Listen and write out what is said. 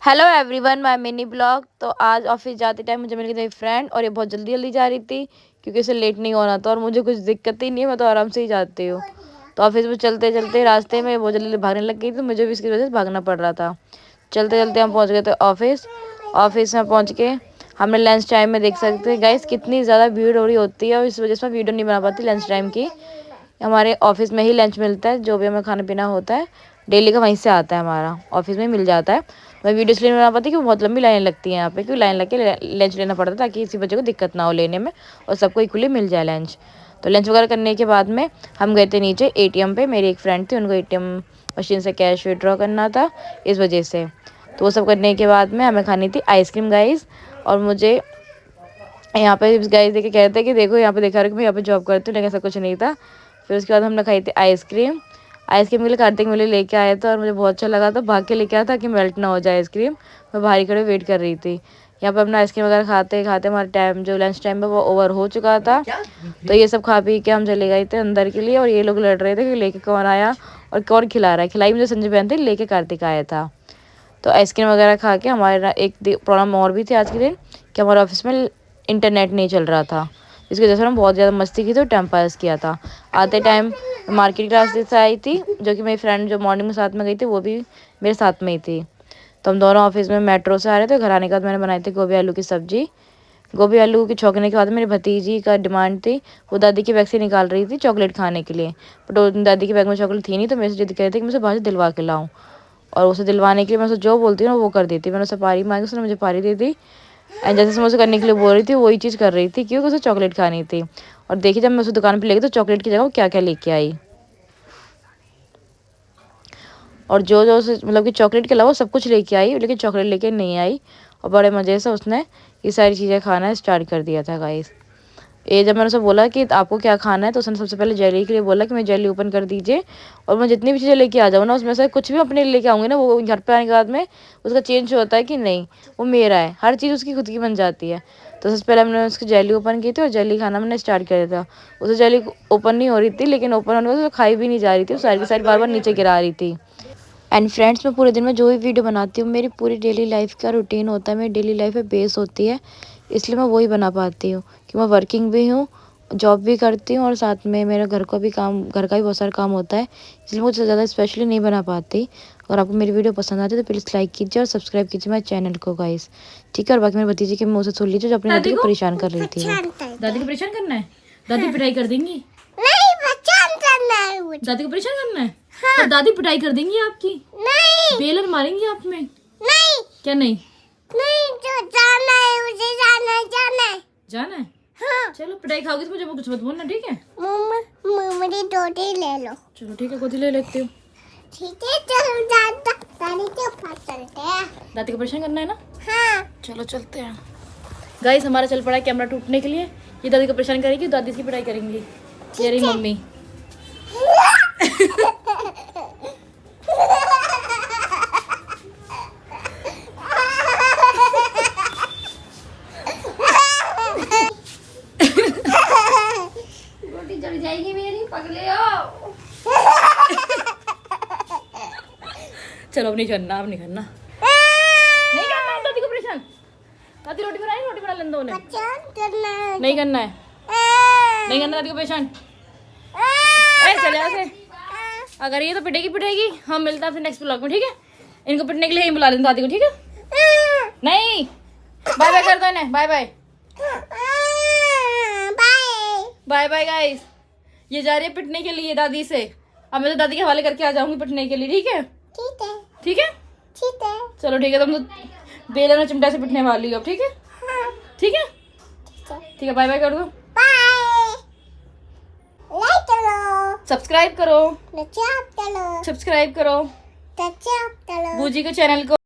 Hello everyone, my mini blog. तो आज office जाते टाइम मुझे मिल गई मेरी फ्रेंड और ये बहुत जल्दी जल्दी जा रही थी क्योंकि इसे लेट नहीं होना था और मुझे कुछ दिक्कत ही नहीं है, मैं तो आराम से ही जाती हूँ। तो ऑफिस में चलते चलते रास्ते में बहुत जल्दी भागने लग गई, तो मुझे भी इसकी वजह से भागना पड़ रहा था। चलते चलते हम पहुँच गए थे ऑफिस। ऑफिस में पहुँच के हमने लंच टाइम में देख सकते हैं गाइस कितनी ज़्यादा भीड़ हो रही होती है और इस वजह से मैं वीडियो नहीं बना पाती लंच टाइम की। हमारे ऑफिस में ही लंच मिलता है, जो भी हमें खाना पीना होता है डेली का वहीं से आता है, हमारा ऑफिस में मिल जाता है। मैं वीडियो इसलिए नहीं बना पाती क्योंकि बहुत लंबी लाइन लगती है यहाँ पे, क्योंकि लाइन लग के लंच लेना पड़ता है ताकि किसी बच्चे को दिक्कत ना हो लेने में और सबको इक्वली मिल जाए लंच। तो लंच वगैरह करने के बाद में हम गए थे नीचे एटीएम पे। मेरी एक फ्रेंड थी, उनको एटीएम मशीन से कैश विड्रॉ करना था, इस वजह से। तो वो सब करने के बाद में हमें खानी थी आइसक्रीम गाइस। और मुझे यहाँ पे गाइस देख के कहते हैं कि देखो यहाँ पे देखा रहे मैं यहाँ पे जॉब करती हूँ, लेकिन ऐसा कुछ नहीं था। फिर उसके बाद हमने खाई थी आइसक्रीम। आइसक्रीम के लिए कार्तिक मेरे लिए लेके आया था और मुझे बहुत अच्छा लगा था, भाग के लेके आया था कि मेल्ट ना हो जाए आइसक्रीम। मैं बाहर खड़े वेट कर रही थी। यहाँ पे अपना आइसक्रीम वगैरह खाते खाते हमारा टाइम जो लंच टाइम है वो ओवर हो चुका था। तो ये सब खा पी के हम चले गए थे अंदर के लिए और ये लोग लड़ रहे थे कि लेके कौन आया और कौन खिला रहा है। खिलाई मुझे संजय बहन थी, लेके कार्तिक आया था। तो आइसक्रीम वगैरह खा के हमारे एक प्रॉब्लम और भी थी आज के दिन कि हमारे ऑफिस में इंटरनेट नहीं चल रहा था, इसकी वजह से हम बहुत ज़्यादा मस्ती की थी और टाइम पास किया था। आते टाइम मार्केट के रास्ते से आई थी, जो कि मेरी फ्रेंड जो मॉर्निंग में साथ में गई थी वो भी मेरे साथ में ही थी। तो हम दोनों ऑफिस में मेट्रो से आ रहे थे। घर आने के बाद मैंने बनाई थी गोभी आलू की सब्जी। गोभी आलू की छौंकने के बाद मेरी भतीजी का डिमांड थी, वो दादी की बैग से निकाल रही थी चॉकलेट खाने के लिए, बट दादी की बैग में चॉकलेट थी नहीं, तो मेरे से जिद कर रही थी कि मुझे बाहर से दिलवा के लाऊं। और उसे दिलवाने के लिए मैं उसे जो बोलती हूँ ना वो कर देती। मैंने उसे पारी मांगी, उसने मुझे पारी दे दी। एंड जैसे मैं उसे करने के लिए बोल रही थी वही चीज़ कर रही थी क्योंकि उसे चॉकलेट खानी थी। और देखिए जब मैं उसे दुकान पे ले गई तो चॉकलेट की जगह वो क्या क्या लेके आई। और जो जो उसे मतलब कि चॉकलेट के अलावा सब कुछ लेके आई, लेकिन चॉकलेट लेके नहीं आई। और बड़े मज़े से उसने ये सारी चीज़ें खाना स्टार्ट कर दिया था गाइस। ये जब मैंने उसे बोला कि आपको क्या खाना है, तो उसने सबसे पहले जेली के लिए बोला कि मैं जेली ओपन कर दीजिए और मैं जितनी भी चीज़ें लेके आ जाऊँ ना उसमें से कुछ भी अपने लिए लेके आऊँगी ना, वो घर पे आने के बाद में उसका चेंज होता है कि नहीं वो मेरा है, हर चीज़ उसकी खुद की बन जाती है। तो सबसे पहले हमने उसकी जेली ओपन की थी और जेली खाना मैंने स्टार्ट कर दिया था। उसे जेली ओपन नहीं हो रही थी, लेकिन ओपन होने के बाद खाई भी नहीं जा रही थी, सारी की सारी बार बार नीचे गिरा रही थी। एंड फ्रेंड्स, मैं पूरे दिन में जो भी वीडियो बनाती हूँ मेरी पूरी डेली लाइफ का रूटीन होता है, मेरी डेली लाइफ पे बेस होती है, इसलिए मैं वही बना पाती हूँ कि मैं वर्किंग भी हूँ, जॉब भी करती हूँ और साथ में मेरा घर का भी काम, घर का भी बहुत सारा काम होता है, इसलिए मुझे ज़्यादा स्पेशली नहीं बना पाती। अगर आपको मेरी वीडियो पसंद आती है तो प्लीज़ लाइक कीजिए और सब्सक्राइब कीजिए मेरे चैनल को गाइस, ठीक है। और बाकी मेरी भतीजी के मुँह से सुन लीजिए जो अपनी दादी को परेशान कर रही थी। दादी को परेशान करना है? दादी पिटाई कर देंगी? दादी को परेशान करना है? हाँ। तो दादी पिटाई कर देंगी आपकी? नहीं। बेलन मारेंगी आप में? नहीं। क्या नहीं? नहीं, जो जाना है मुझे जाना है। हाँ। चलो पिटाई खाओगी तो मुझे कुछ मत बोलना, ठीक है? मुझे रोटी ले लो। चलो ठीक है, गोदी ले लेती हूँ। ठीक है, चलो दादी के पास चलते हैं। दादी को परेशान करना है ना? हाँ। चलो चलते हैं। गाइस हमारा चल पड़ा है कैमरा टूटने के लिए। ये दादी को परेशान करेगी, दादी की पिटाई करेंगी। ये रही मम्मी। रोटी जल जाएगी मेरी, पगले हो। चलो अब नहीं करना, अब नहीं करना, नहीं करना है दादी को परेशान। दादी रोटी बनाई, रोटी बना लेने दो उन्हें। नहीं करना है, नहीं करना दादी को परेशान। चले यहाँ से, अगर ये तो पिटेगी। हम मिलते हैं फिर नेक्स्ट ब्लॉग में, ठीक है? इनको पिटने के लिए ही बुला लेते दादी को, ठीक है? नहीं, बाय बाय कर दो इन्हें, bye bye. Bye bye guys. ये जा रही है पिटने के लिए दादी से। अब मैं तो दादी के हवाले करके आ जाऊंगी पिटने के लिए, ठीक है? ठीक है। चलो ठीक है, तुम तो बेलन और चिमटा से पिटने वाली हो, ठीक है? ठीक है, ठीक है, बाय बाय कर दो। सब्सक्राइब करो, बूजी के चैनल को।